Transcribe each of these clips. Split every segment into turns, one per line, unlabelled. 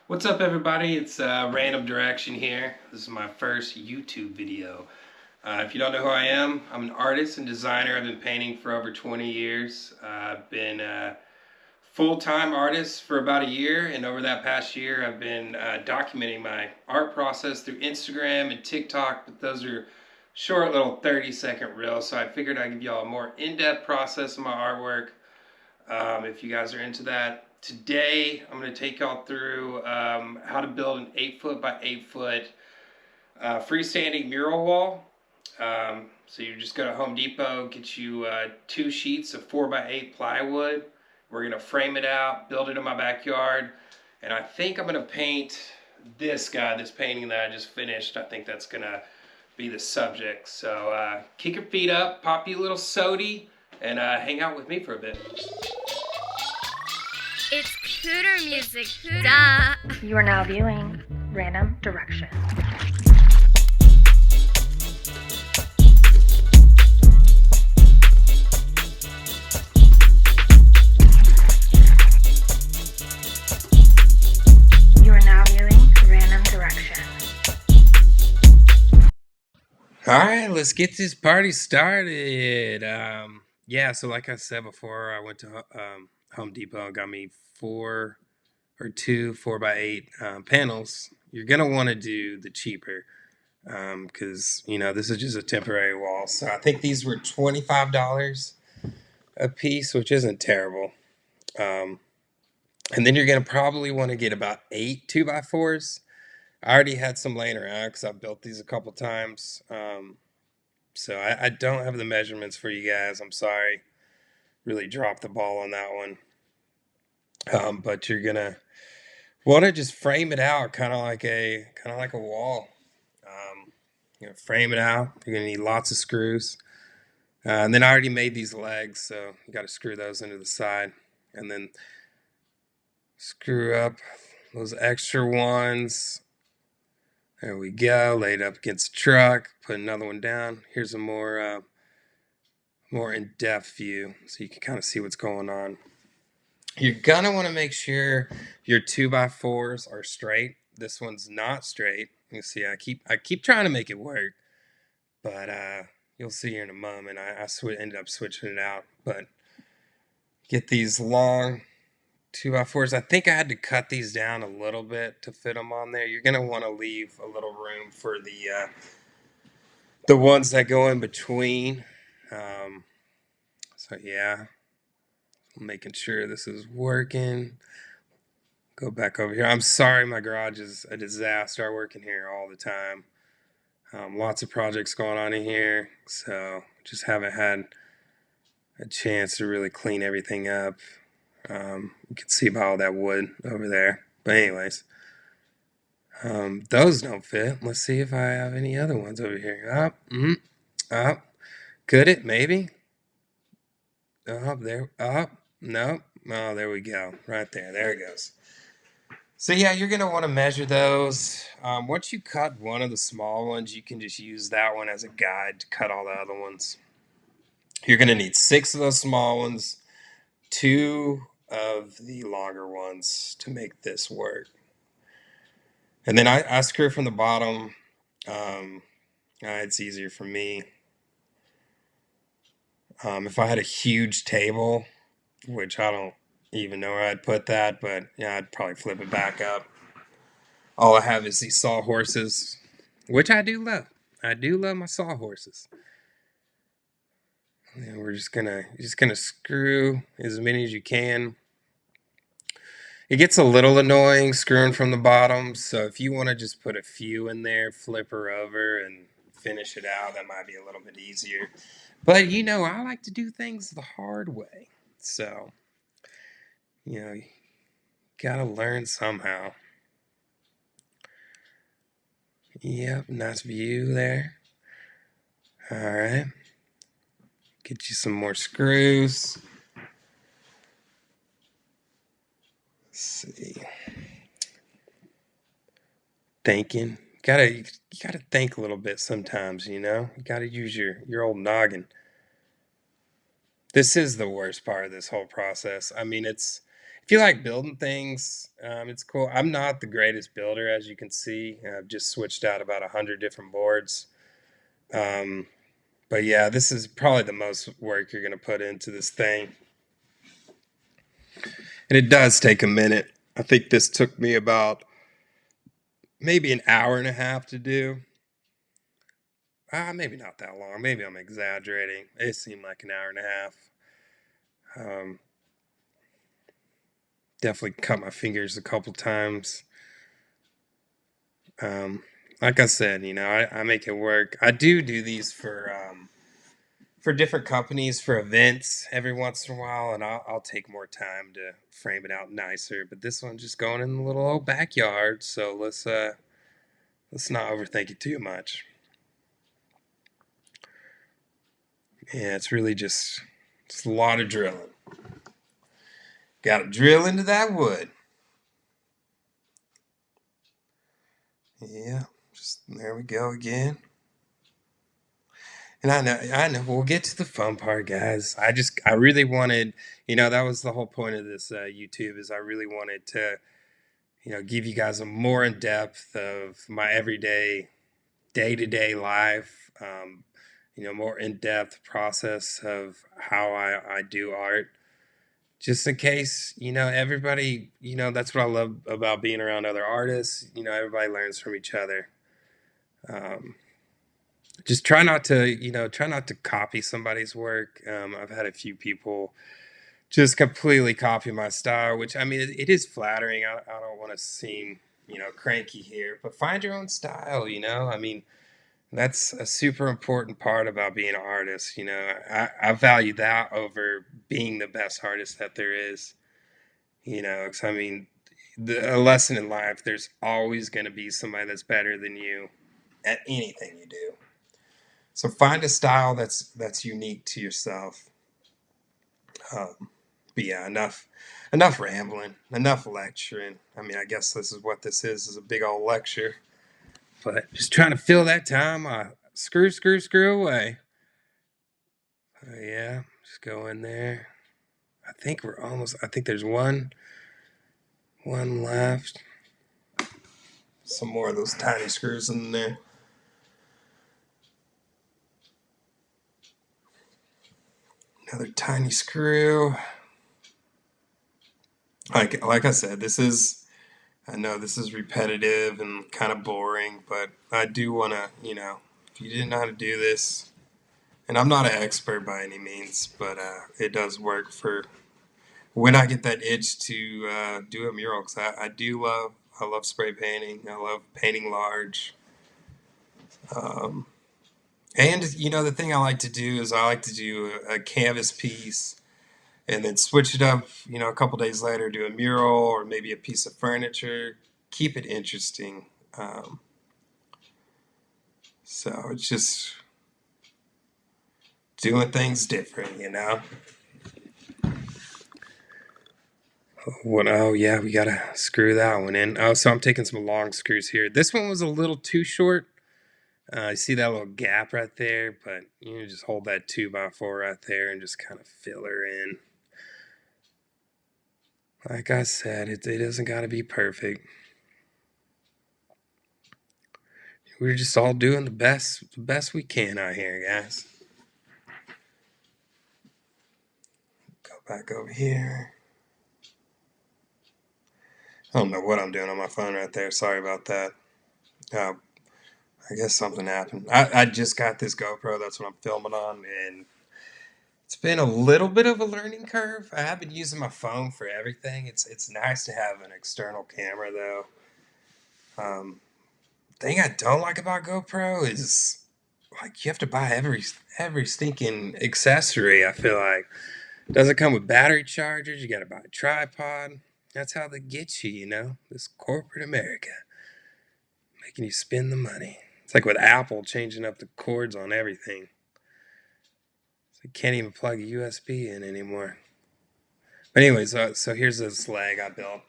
What's up, everybody? It's Random Direction here. This is my first YouTube video. If you don't know who I am, I'm an artist and designer. I've been painting for over 20 years. I've been a full-time artist for about a year, and over that past year, I've been documenting my art process through Instagram and TikTok, but those are short little 30-second reels, so I figured I'd give y'all a more in-depth process of my artwork. If you guys are into that. Today, I'm going to take y'all through how to build an 8 foot by 8 foot freestanding mural wall. So you just go to Home Depot, get you 2 sheets of 4x8 plywood. We're going to frame it out, build it in my backyard, and I think I'm going to paint this guy, this painting that I just finished. I think that's going to be the subject. So kick your feet up, pop you a little sody, and hang out with me for a bit.
It's Cooter music, duh.
You are now viewing Random Direction. You are now viewing Random Direction.
All right, let's get this party started. Yeah, so like I said before, I went to Home Depot and got me two 4x8 panels. You're gonna want to do the cheaper because this is just a temporary wall. So I think these were $25 a piece, which isn't terrible. Um, and then you're gonna probably want to get about 8 2x4s. I already had some laying around because I've built these a couple times. So I don't have the measurements for you guys. I'm sorry. Really dropped the ball on that one. But you're gonna want to just frame it out, kind of like a wall. Frame it out. You're gonna need lots of screws. And then I already made these legs, so you got to screw those into the side, and then screw up those extra ones. There we go. Laid up against the truck. Put another one down. Here's a more in-depth view, so you can kind of see what's going on. You're gonna want to make sure your 2x4s are straight. This one's not straight. You see, I keep trying to make it work, but you'll see here in a moment. I ended up switching it out, but get these long 2x4s. I think I had to cut these down a little bit to fit them on there. You're gonna want to leave a little room for the ones that go in between. So yeah, making sure this is working. Go back over here. I'm sorry, my garage is a disaster. I work in here all the time. Lots of projects going on in here, so just haven't had a chance to really clean everything up. You can see about all that wood over there. But anyways, those don't fit. Let's see if I have any other ones over here. Up. Could it? Maybe. Up there. Up. No. Oh, there we go. Right there. There it goes. So yeah, you're going to want to measure those. Once you cut one of the small ones, you can just use that one as a guide to cut all the other ones. You're going to need 6 of those small ones, 2 of the longer ones to make this work. And then I screw from the bottom. It's easier for me. If I had a huge table, which I don't even know where I'd put that, but yeah, I'd probably flip it back up. All I have is these sawhorses, which I do love. I do love my sawhorses. And we're just gonna screw as many as you can. It gets a little annoying screwing from the bottom, so if you want to just put a few in there, flip her over, and finish it out, that might be a little bit easier. But I like to do things the hard way, so you gotta learn somehow. Yep, nice view there. All right, get you some more screws. Let's see. Thinking. You gotta think a little bit sometimes, You gotta use your old noggin. This is the worst part of this whole process. I mean, it's if you like building things, it's cool. I'm not the greatest builder, as you can see. I've just switched out about 100 different boards. Um, but yeah, this is probably the most work you're going to put into this thing. And it does take a minute. I think this took me about maybe an hour and a half to do. Maybe not that long. Maybe I'm exaggerating. It seemed like an hour and a half. Um, Definitely cut my fingers a couple times. Um, like I said, I make it work. I do these for different companies for events every once in a while, and I'll take more time to frame it out nicer. But this one's just going in the little old backyard, so let's not overthink it too much. Yeah, it's really just a lot of drilling. Got to drill into that wood. Yeah, just there we go again. And I know. We'll get to the fun part, guys. I really wanted, that was the whole point of this YouTube is I really wanted to, give you guys a more in depth of my everyday, day to day life. More in depth process of how I do art. Just in case, everybody, that's what I love about being around other artists. Everybody learns from each other. Um, just try not to copy somebody's work. I've had a few people just completely copy my style, which I mean, it is flattering. I don't want to seem, cranky here, but find your own style, I mean, that's a super important part about being an artist. I value that over being the best artist that there is, 'cause I mean, a lesson in life, there's always going to be somebody that's better than you at anything you do. So find a style that's unique to yourself. But yeah, enough rambling, enough lecturing. I mean, I guess this is what this is a big old lecture. But just trying to fill that time. Screw away. Yeah, just go in there. I think there's one left. Some more of those tiny screws in there. Another tiny screw. Like I said, I know this is repetitive and kind of boring, but I do want to, if you didn't know how to do this, and I'm not an expert by any means, but it does work for when I get that itch to do a mural. Because I love spray painting. I love painting large. And, the thing I like to do is I like to do a canvas piece and then switch it up, a couple days later, do a mural or maybe a piece of furniture. Keep it interesting. So it's just doing things different. What? Oh yeah, we gotta screw that one in. Oh, so I'm taking some long screws here. This one was a little too short. You see that little gap right there, but just hold that 2x4 right there and just kind of fill her in. Like I said, it doesn't got to be perfect. We're just all doing the best we can out here, guys. Go back over here. I don't know what I'm doing on my phone right there. Sorry about that. I guess something happened. I just got this GoPro. That's what I'm filming on, and it's been a little bit of a learning curve. I have been using my phone for everything. It's nice to have an external camera though. Thing I don't like about GoPro is like you have to buy every stinking accessory. I feel like does it come with battery chargers? You got to buy a tripod. That's how they get you. This corporate America making you spend the money. It's like with Apple changing up the cords on everything. So you can't even plug a USB in anymore. But anyways, so here's this leg I built.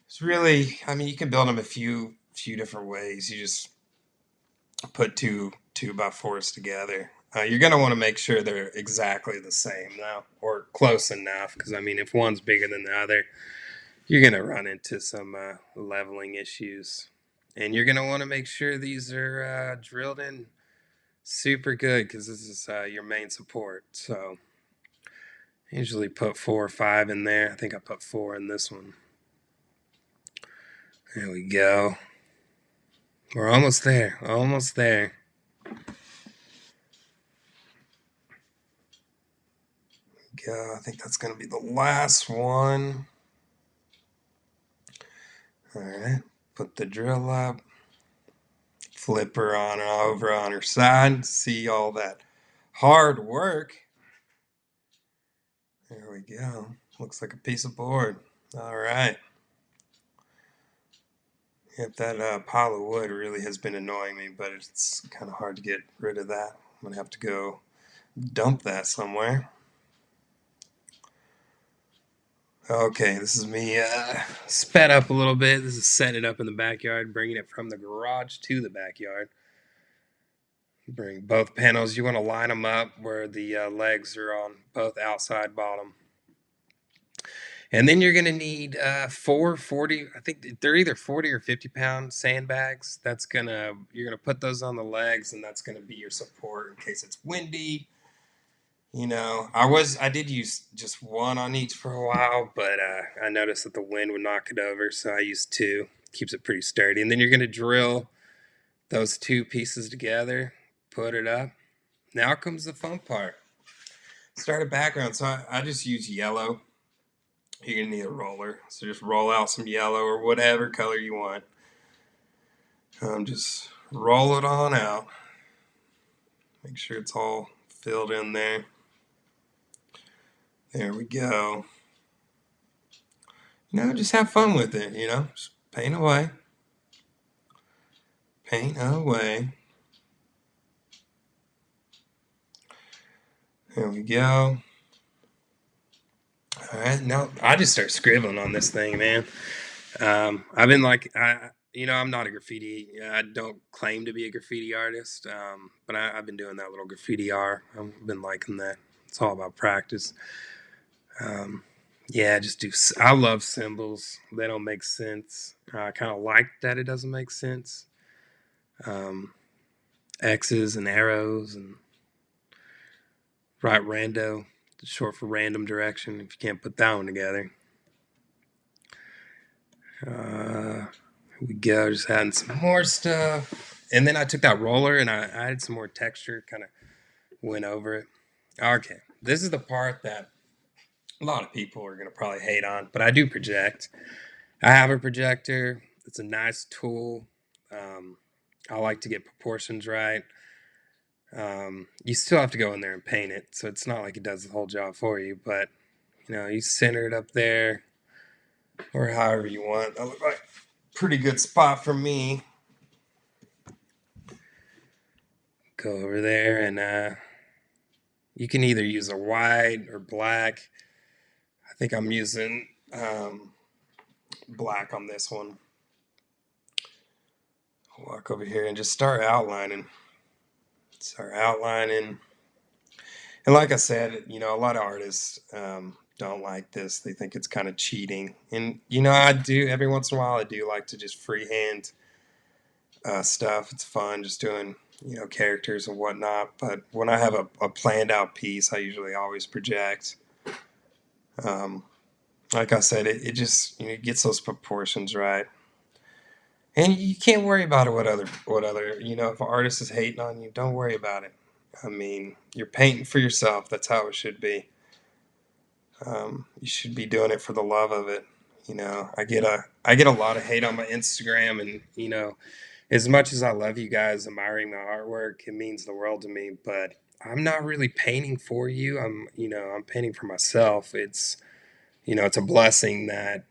It's really, I mean, you can build them a few different ways. You just put two 2x4s together. You're going to want to make sure they're exactly the same now, or close enough, because I mean, if one's bigger than the other, you're going to run into some leveling issues. And you're going to want to make sure these are drilled in super good, because this is your main support. So I usually put 4 or 5 in there. I think I put 4 in this one. There we go. We're almost there. Almost there. Go. I think that's going to be the last one. All right. Put the drill up. Flip her on and over on her side. See all that hard work. There we go. Looks like a piece of board. All right. Yep, that pile of wood really has been annoying me, but it's kind of hard to get rid of that. I'm going to have to go dump that somewhere. Okay, this is me sped up a little bit. This is setting it up in the backyard, bringing it from the garage to the backyard. Bring both panels. You want to line them up where the legs are on both outside bottom. And then you're going to need 4 40, I think they're either 40 or 50 pound sandbags. You're going to put those on the legs, and that's going to be your support in case it's windy. You know, I did use just one on each for a while, but I noticed that the wind would knock it over, so I used 2. Keeps it pretty sturdy. And then you're going to drill those 2 pieces together, put it up. Now comes the fun part. Start a background. So I just use yellow. You're going to need a roller. So just roll out some yellow or whatever color you want. Just roll it on out. Make sure it's all filled in there. There we go. Just have fun with it, Just paint away. Paint away. There we go. All right, now I just start scribbling on this thing, man. I've been I'm not a graffiti. I don't claim to be a graffiti artist, but I've been doing that little graffiti art. I've been liking that. It's all about practice. Yeah, I love symbols. They don't make sense. I kind of like that it doesn't make sense. X's and arrows and rando, short for random direction, if you can't put that one together. Here we go, just adding some more stuff. And then I took that roller and I added some more texture, kind of went over it. Okay, this is the part that a lot of people are going to probably hate on, but I do project. I have a projector. It's a nice tool. I like to get proportions right. You still have to go in there and paint it, so it's not like it does the whole job for you, but you center it up there or however you want. That looks like a pretty good spot for me. Go over there and you can either use a white or black. I think I'm using black on this one. Walk over here and just start outlining. And like I said, a lot of artists don't like this. They think it's kind of cheating. And, I do, every once in a while, I do like to just freehand stuff. It's fun just doing, characters and whatnot. But when I have a planned out piece, I usually always project. Like I said, it just, gets those proportions right. And you can't worry about it. What other, if an artist is hating on you, don't worry about it. I mean, you're painting for yourself. That's how it should be. You should be doing it for the love of it. I get a lot of hate on my Instagram, and as much as I love you guys admiring my artwork, it means the world to me. But I'm not really painting for you. I'm painting for myself. It's a blessing that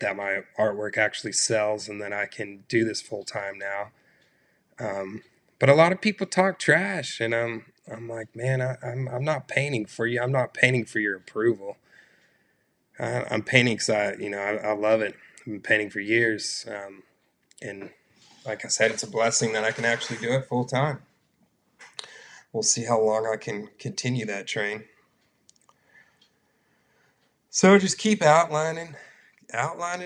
that my artwork actually sells and that I can do this full time now. But a lot of people talk trash, and I'm like, man, I'm not painting for you. I'm not painting for your approval. I'm painting because I love it. I've been painting for years, and like I said, it's a blessing that I can actually do it full time. we'll see how long I can continue that train. So just keep outlining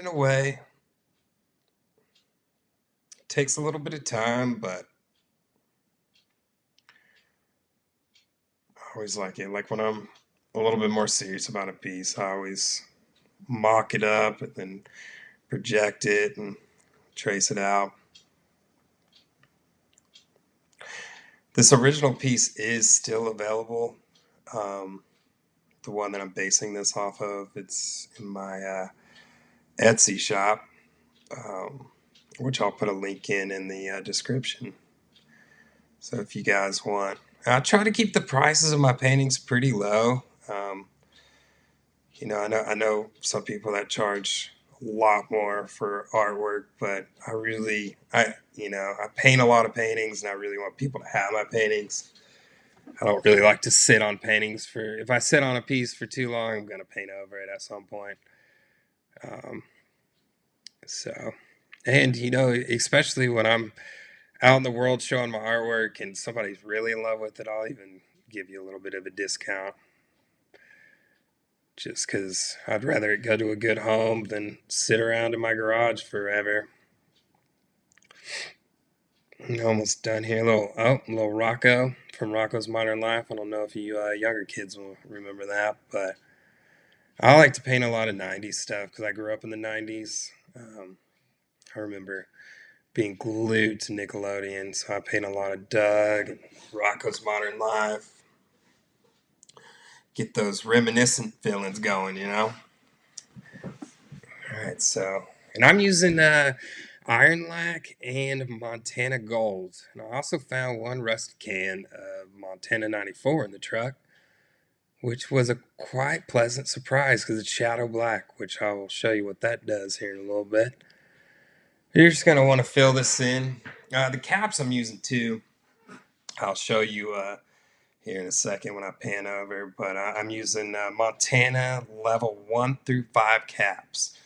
away. It takes a little bit of time, but I always like it. Like when I'm a little bit more serious about a piece, I always mock it up and then project it and trace it out. This original piece is still available. The one that I'm basing this off of, it's in my Etsy shop, which I'll put a link in the description. So if you guys want, I try to keep the prices of my paintings pretty low. I know some people that charge a lot more for artwork, but I paint a lot of paintings, and I really want people to have my paintings. I don't really like to sit on paintings if I sit on a piece for too long, I'm going to paint over it at some point. Especially when I'm out in the world showing my artwork and somebody's really in love with it, I'll even give you a little bit of a discount. Just because I'd rather it go to a good home than sit around in my garage forever. I'm almost done here. A little Rocco from Rocco's Modern Life. I don't know if you younger kids will remember that, but I like to paint a lot of 90s stuff because I grew up in the 90s. I remember being glued to Nickelodeon, so I paint a lot of Doug and Rocco's Modern Life. Get those reminiscent feelings going, All right, and I'm using Iron Lac and Montana Gold. And I also found one rusted can of Montana 94 in the truck, which was a quite pleasant surprise because it's shadow black, which I will show you what that does here in a little bit. You're just going to want to fill this in. The caps I'm using too, I'll show you here in a second when I pan over, but I'm using Montana level 1 through 5 caps.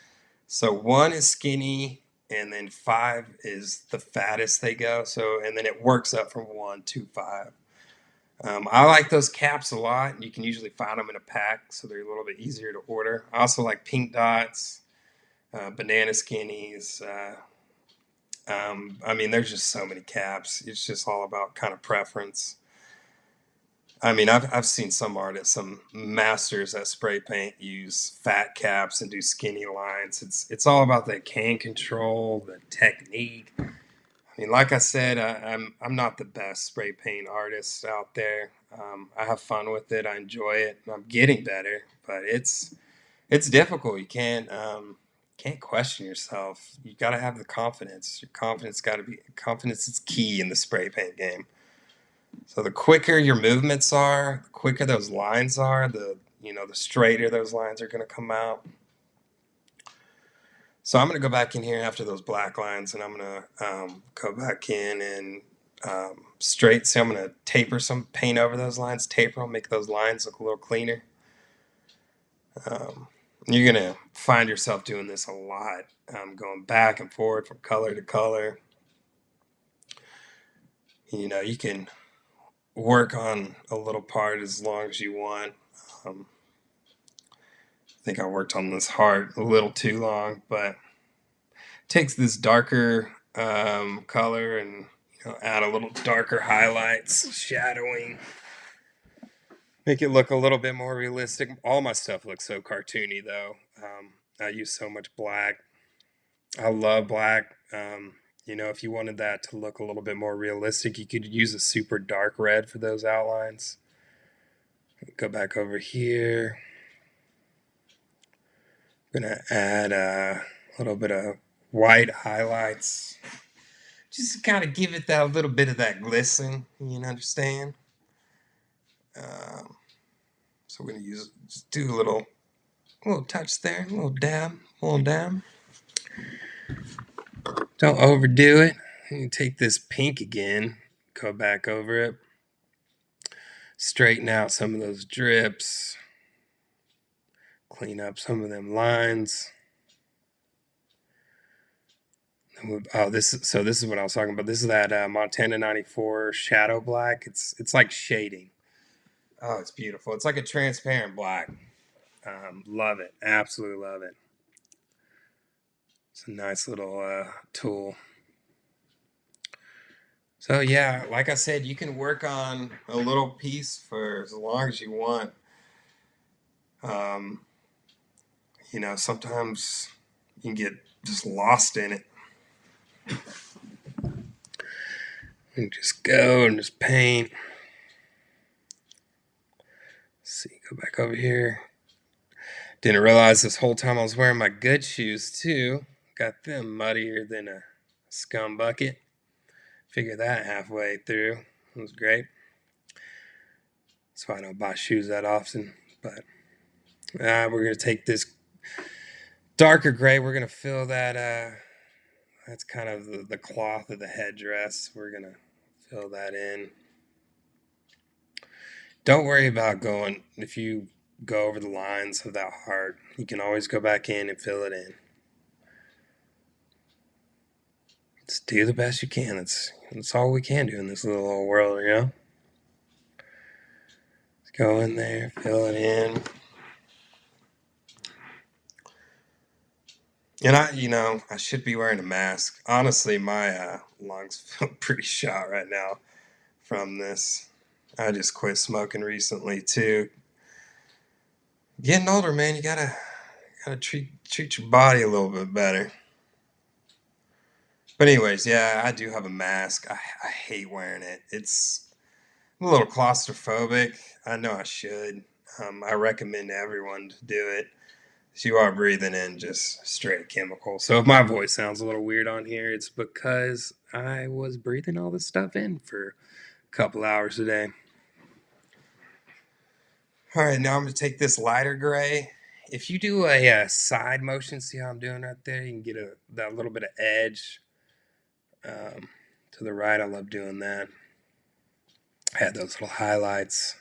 So 1 is skinny, and then 5 is the fattest they go. And then it works up from 1 to 5. I like those caps a lot. You can usually find them in a pack, so they're a little bit easier to order. I also like pink dots, banana skinnies. There's just so many caps. It's just all about kind of preference. I've seen some artists, some masters that spray paint use fat caps and do skinny lines. It's all about the can control, the technique. Like I said, I'm not the best spray paint artist out there. I have fun with it. I enjoy it. I'm getting better, but it's difficult. You can't question yourself. You got to have the confidence. Your confidence is key in the spray paint game. So the quicker your movements are, the quicker those lines are, the straighter those lines are going to come out. So I'm going to go back in here after those black lines, and I'm going to go back in and straight. So I'm going to taper some paint over those lines, taper them, make those lines look a little cleaner. You're going to find yourself doing this a lot, going back and forth from color to color. You can work on a little part as long as you want. I think I worked on this heart a little too long, but takes this darker color and add a little darker highlights, shadowing, make it look a little bit more realistic. All my stuff looks so cartoony though. I use so much black. I love black. If you wanted that to look a little bit more realistic, you could use a super dark red for those outlines. Go back over here. I'm going to add a little bit of white highlights. Just to kind of give it that little bit of that glisten, understand? So we're going to just do a little touch there, a little dab. Don't overdo it. You take this pink again, go back over it, straighten out some of those drips, clean up some of them lines. Oh, this is what I was talking about. This is that Montana 94 Shadow Black. It's like shading. Oh, it's beautiful. It's like a transparent black. Love it. Absolutely love it. It's a nice little tool. So yeah, like I said, you can work on a little piece for as long as you want. Um, sometimes you can get just lost in it. And just go and just paint. Let's see, go back over here. Didn't realize this whole time I was wearing my good shoes too. Got them muddier than a scum bucket. Figured that halfway through. It was great. That's why I don't buy shoes that often. But we're going to take this darker gray. We're going to fill that. That's kind of the cloth of the headdress. We're going to fill that in. Don't worry about going, if you go over the lines without heart, you can always go back in and fill it in. Just do the best you can. That's all we can do in this little old world, you know? Let's go in there, fill it in. And I should be wearing a mask. Honestly, my lungs feel pretty shot right now from this. I just quit smoking recently too. Getting older, man, you gotta treat your body a little bit better. But anyways, yeah, I do have a mask. I hate wearing it. It's a little claustrophobic. I know I should. I recommend everyone to do it. So you are breathing in just straight chemicals. So if my voice sounds a little weird on here, it's because I was breathing all this stuff in for a couple hours a day. All right, now I'm going to take this lighter gray. If you do a side motion, see how I'm doing right there? You can get that little bit of edge to the right. I love doing that. I had those little highlights.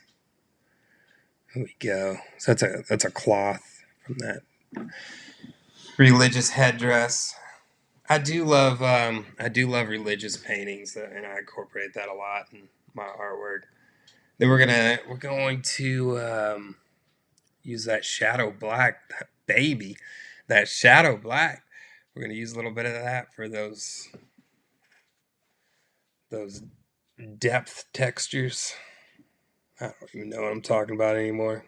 There we go. So that's a cloth from that religious headdress. I do love religious paintings, and I incorporate that a lot in my artwork. Then we're going to use that shadow black, that shadow black. We're going to use a little bit of that for those depth textures. I don't even know what I'm talking about anymore.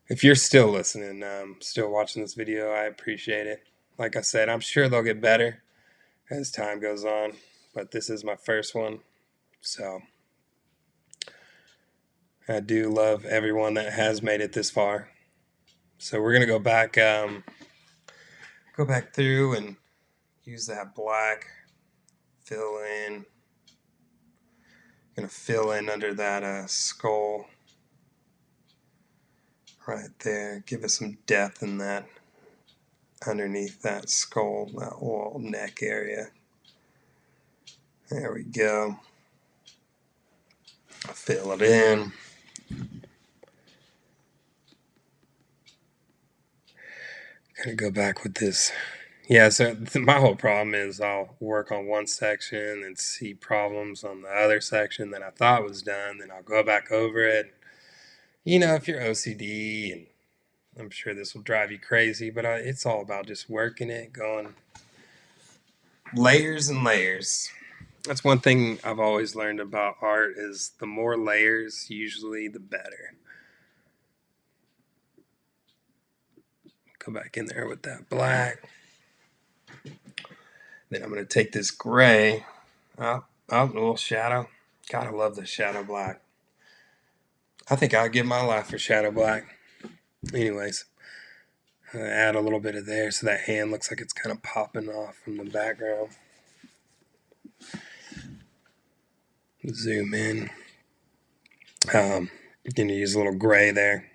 If you're still listening, still watching this video, I appreciate it. Like I said, I'm sure they'll get better as time goes on, but this is my first one, so I do love everyone that has made it this far. So we're gonna go back through and use that black, fill in. Gonna fill in under that skull right there. Give it some depth in that underneath that skull, that whole neck area. There we go. Fill it in. Gonna go back with this. Yeah, so my whole problem is I'll work on one section and see problems on the other section that I thought was done. Then I'll go back over it. If you're OCD, and I'm sure this will drive you crazy, but it's all about just working it, going layers and layers. That's one thing I've always learned about art is the more layers, usually the better. Go back in there with that black. Then I'm going to take this gray. Oh, a little shadow. Gotta love the shadow black. I think I'll give my life for shadow black. Anyways, add a little bit of there so that hand looks like it's kind of popping off from the background. Zoom in. Gonna use a little gray there.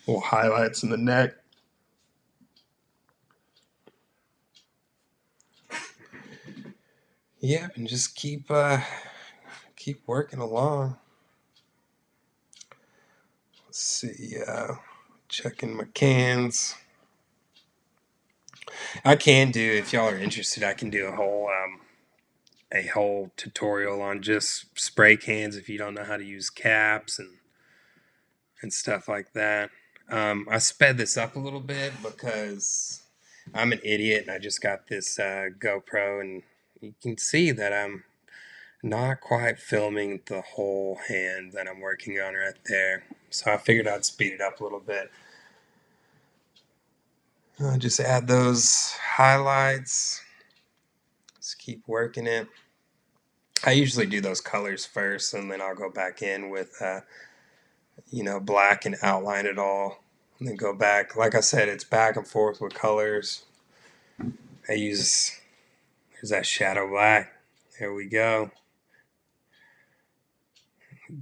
Little highlights in the neck. Yeah, and just keep working along. Let's see, checking my cans. I can do, if y'all are interested, I can do a whole tutorial on just spray cans if you don't know how to use caps and stuff like that. I sped this up a little bit because I'm an idiot and I just got this GoPro, and you can see that I'm not quite filming the whole hand that I'm working on right there. So I figured I'd speed it up a little bit. Just add those highlights. Just keep working it. I usually do those colors first, and then I'll go back in with, black and outline it all. And then go back. Like I said, it's back and forth with colors. There's that shadow black. There we go.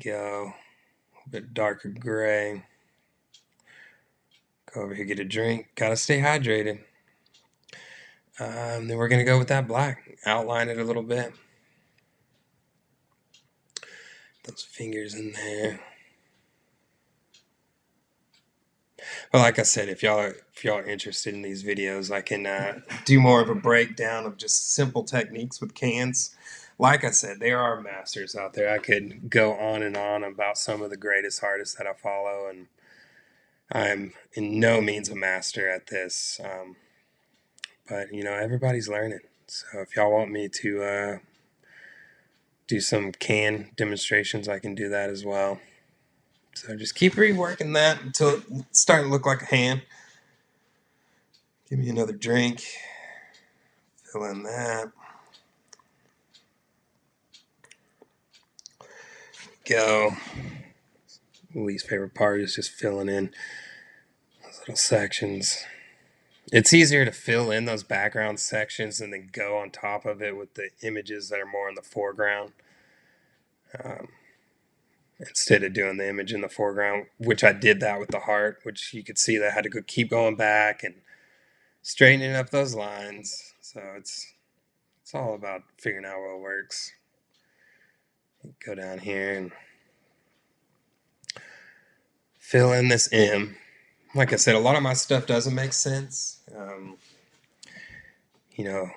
Go. A bit darker gray. Go over here, get a drink. Gotta stay hydrated. Then we're going to go with that black. Outline it a little bit. Those fingers in there. But like I said, if y'all are interested in these videos, I can do more of a breakdown of just simple techniques with cans. Like I said, there are masters out there. I could go on and on about some of the greatest artists that I follow, and I'm in no means a master at this. But, everybody's learning. So if y'all want me to do some can demonstrations, I can do that as well. So just keep reworking that until it's starting to look like a hand. Give me another drink. Fill in that. Go. Least favorite part is just filling in those little sections. It's easier to fill in those background sections and then go on top of it with the images that are more in the foreground. Instead of doing the image in the foreground, which I did that with the heart, which you could see that I had to keep going back and straightening up those lines. So it's all about figuring out what works. Go down here and fill in this M. Like I said, a lot of my stuff doesn't make sense.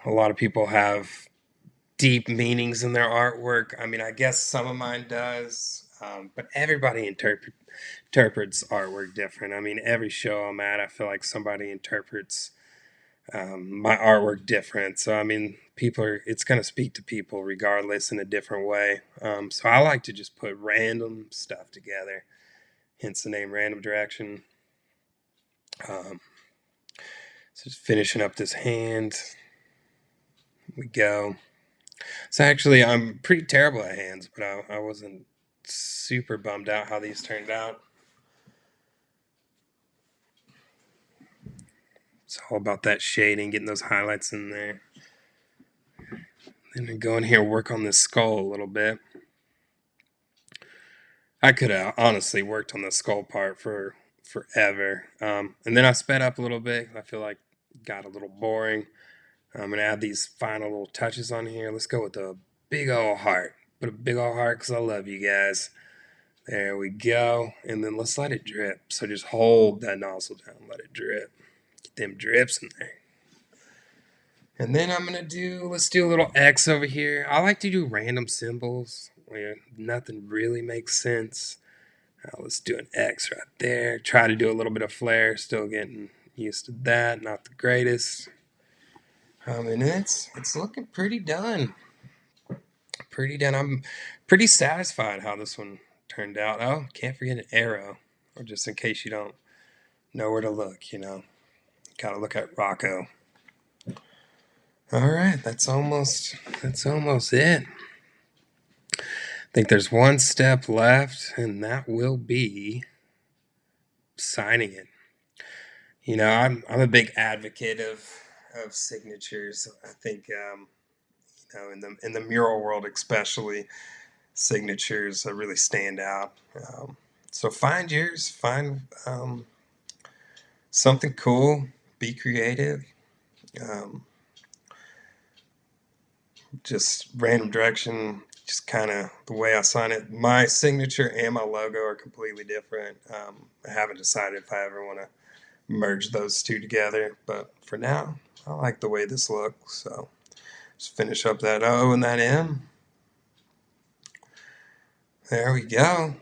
A lot of people have deep meanings in their artwork. I mean, I guess some of mine does, but everybody interprets artwork different. I mean, every show I'm at, I feel like somebody interprets my artwork different. So, I mean, it's going to speak to people regardless in a different way. So I like to just put random stuff together, hence the name Random Direction. So just finishing up this hand. Here we go. So actually, I'm pretty terrible at hands, but I wasn't super bummed out how these turned out. It's all about that shading, getting those highlights in there. Then I go in here and work on this skull a little bit. I could have honestly worked on the skull part for forever. And then I sped up a little bit. I feel like it got a little boring. I'm going to add these final little touches on here. Let's go with a big old heart. Put a big old heart because I love you guys. There we go. And then let's let it drip. So just hold that nozzle down. Let it drip. Get them drips in there. And then let's do a little X over here. I like to do random symbols where nothing really makes sense. Let's do an X right there. Try to do a little bit of flare. Still getting used to that. Not the greatest. And it's looking pretty done. Pretty done. I'm pretty satisfied how this one turned out. Oh, can't forget an arrow. Or just in case you don't know where to look, Gotta look at Rocco. Alright, that's almost it. I think there's one step left, and that will be signing it. I'm a big advocate of signatures. I think in the mural world especially, signatures really stand out. So find yours, find something cool, be creative. Just Random Direction, just kind of the way I sign it. My signature and my logo are completely different. I haven't decided if I ever want to merge those two together. But for now, I like the way this looks. So just finish up that O and that M. There we go.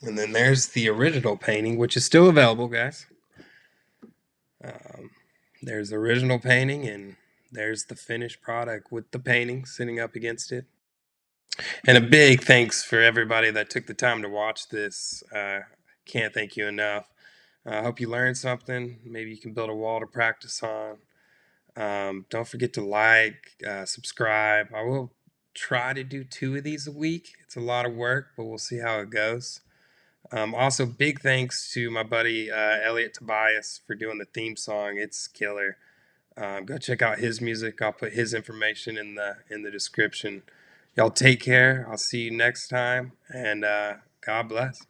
And then there's the original painting, which is still available, guys. There's the original painting, and there's the finished product with the painting sitting up against it. And a big thanks for everybody that took the time to watch this. Can't thank you enough. I hope you learned something. Maybe you can build a wall to practice on. Don't forget to like, subscribe. I will try to do 2 of these a week. It's a lot of work, but we'll see how it goes. Also, big thanks to my buddy Elliot Tobias for doing the theme song. It's killer. Go check out his music. I'll put his information in the description. Y'all take care. I'll see you next time, and God bless.